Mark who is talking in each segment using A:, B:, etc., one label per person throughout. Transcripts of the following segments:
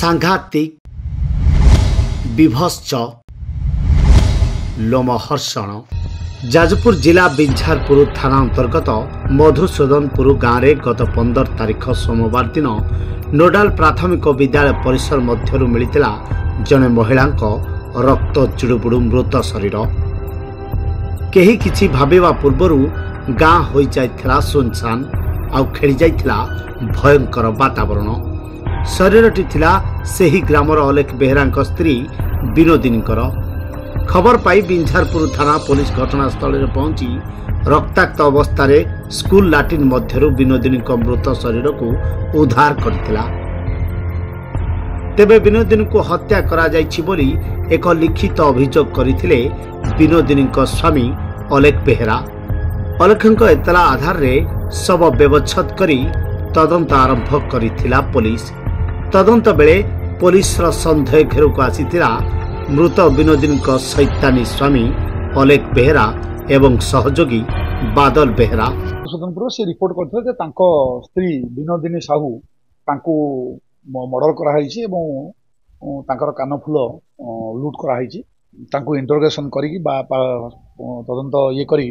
A: सांघातिक विभत्स लोमहर्षण जाजपुर जिला बिंझारपुर थाना अंतर्गत मधुसूदनपुर गाँव में गत 15 तारिख सोमवार दिन नोडाल प्राथमिक विद्यालय परिसर मध्यरु मिलिथिला जने महिला रक्त चुड़ुबुड़ु मृत शरीर केही किछि भाबिबा पूर्वरु गाँ हो जाइथिला सुनसान आउ खेली जाइथिला भयंकर वातावरण। शरीरटी थिला सेही ग्रामर अलेख बेहरा स्त्री विनोदिनीकर। खबर पाई बिंझारपुर थाना पुलिस घटनास्थल में पहुंची रक्ताक्त अवस्था स्कूल लाट्रिन मध्यरु विनोदिनी मृत शरीर को उद्धार करथिला। तेबे विनोदिनी को हत्या करा जाइछि बोली एक लिखित अभियोग करथिले विनोदिनी स्वामी अलेख बेहरा। अलेखଙ୍କ एतला आधार रे शव व्यवच्छेद करी तदंत आरंभ करिथिला पुलिस। तदंत बेले पुलिस सन्देह घेरक आसीथिला मृत विनोदिनी सैतानी स्वामी अलेख बेहरा एवं सहयोगी बादल बेहरा।
B: मधुसूदनपुर से रिपोर्ट करते स्त्री विनोदिनी साहू मर्डर कराई एवं कानफुल लुट कराई इंटरोगेशन करी तदंत ये करी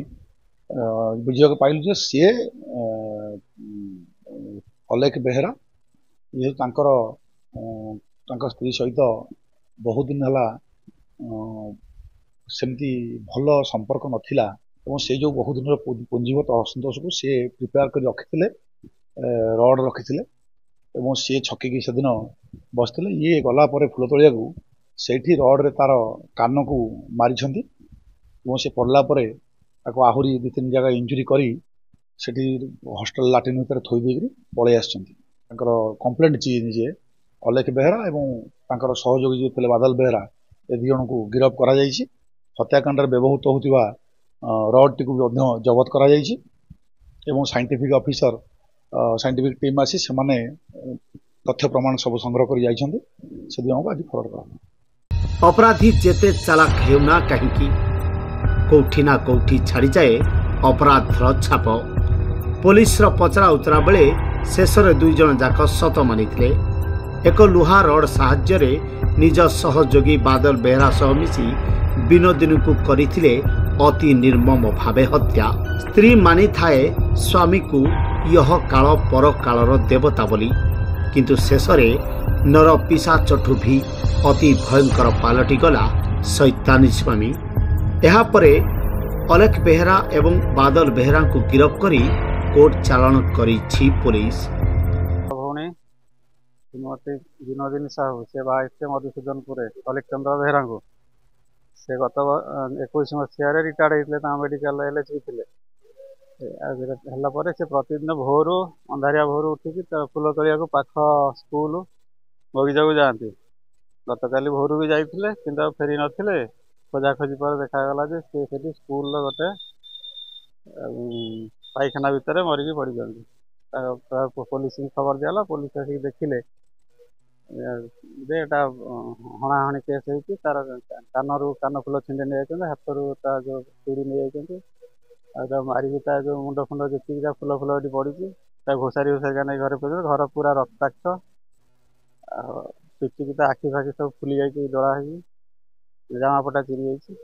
B: बुझे पाइलु जे सी अलेख बेहरा ये स्त्री सहित बहुत दिन है सेमती भल संपर्क नथिला एवं से जो बहुत दिन पुंजीगत असंतोष को सी प्रिपेयर कर रखी रड रखी सी छकी से दिन बसते ये गला फुल तोलिया से रड्रे तार कान को मारी से पड़ला आहरी 2-3 जगह इंजुरी करी सेठी हॉस्टल लाट्रिन भीतर थोई देकरी पळै आछंती। कंप्लेंट ची जे अलेख बेहरा एवं सहयोगी जो थे बादल बेहरा ए दुजन को गिरफ करा जायछि। हत्याकांड व्यवहृत होतिबा रड टी को जबत करा जायछि एवं साइंटिफिक ऑफिसर साइंटिफिक टीम आसी से माने तथ्य प्रमाण सब संग्रह कर जाइछंती से दुजन को आज फरवर्ड करा।
A: अपराधी जेते चालाक हेउना काहेकि कौठी ना कौठी छाड़ी जाए अपराधर छाप। पुलिस पचरा उतरा बेले शेष 2 जन जाक सत मानिथिले। एक लुहा रड साहाय्य निज सहयोगी बादल बेहरा सह मिसी विनोदिनी को करिथिले अति निर्मम भावे हत्या। स्त्री मानी थाए स्वामी को यह काल पर कालर देवता बोली, किंतु शेष नर पिशाचठु भी अति भयंकर पालटी गला सैतानी स्वामी। यहा परे अलेख बेहरा एवं बादल बेहरा को गिरफ्त करी कोर्ट चालान करी पुलिस।
C: भौणी श्रीमती विनोदिनी साहू से बाहर मधुसूदनपुर अलेख चंद्र बेहरा को से गत 21 मसीह रिटायर्ड होते मेडिकल एलएचबी थे से प्रतिदिन भोर अंधारिया भोर उठिकी फुल तोलिया को पाख स्कूल बगीचा को जाती। गत काली भोर भी जाते कि फेरी नथिले खोजाखोजी पर देखागला जे से स्कूल गोटे पायखाना भितर मरिकी पड़ जाती। पुलिस की खबर दिला पुलिस आसिक देखिले एटा हणाहणी केस होती तार कानफुल छिंडे नहीं हाथ रू जो चूड़ी नहीं मारिकी जो मुंड फुंड जी फुल फुल पड़ी घोषारी घोषारी नहीं घर पे घर पूरा रक्ताक्त पिटिकी आखि फाखि सब फुली जाती दड़ा जामापटा चिरी जाइए।